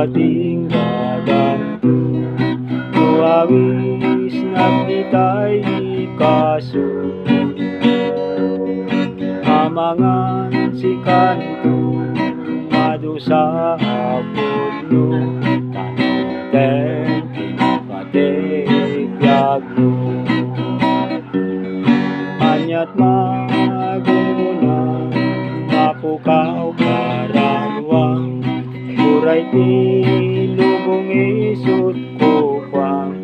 katinggalan tuawis nagitay kaso amangan si kanto madusa puno tanten pinapatigyak mo anyat maguna mapukaw karawang uray tilubong isut ko pang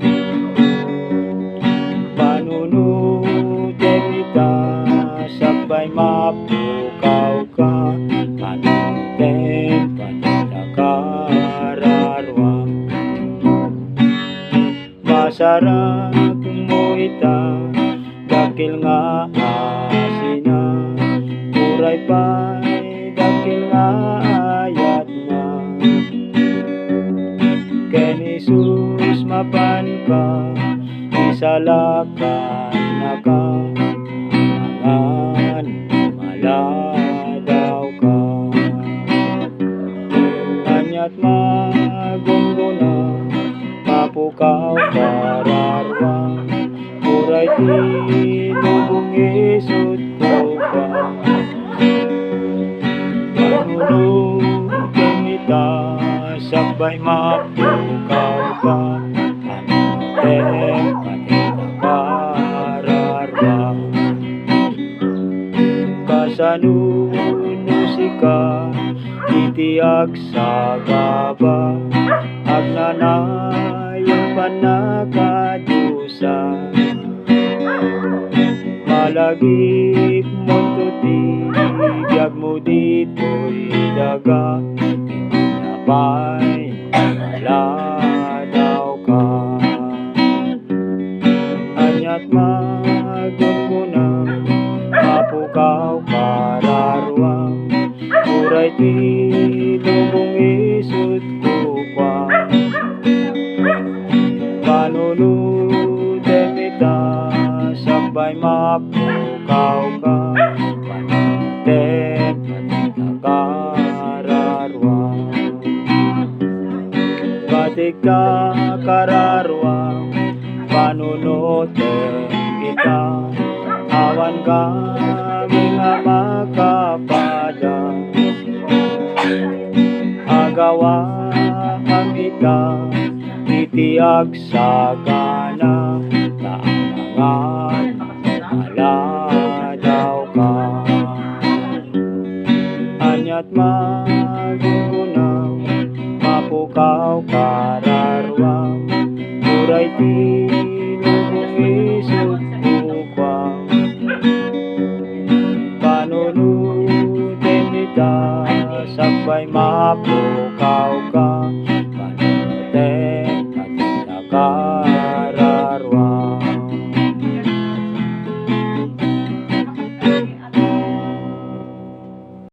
panunutin ita sabay mapukaw ka panunutin patita kararwang masarap mo ita dakil nga asina uray pa'y dakil nga ayat na ken Jesus mapan ka isalakan na ka angan maladaw ka anyat magungguna mapukaw kararwang uray tilubong isut ko pa panunutin ita sabay mapukaw ka panunutin patita kararwang kasanunusika itiag sa gaba agnanayon panakadusa malagip mo tuti biyag mo dito'y daga pinapay maladaw ka anyat magungunang mapukaw kararwang uray tilubong isut ko pa panunutin ita sabay mapukaw ka panunutin patita kararwang patika kararwang panunutin ita awan kami nga makapadang agawaan ita itiag sa ganang taangan maladaw ka anyat magungunang mapukaw kararwang uray tilubong isut ko kwang panunutin ita sabay mapukaw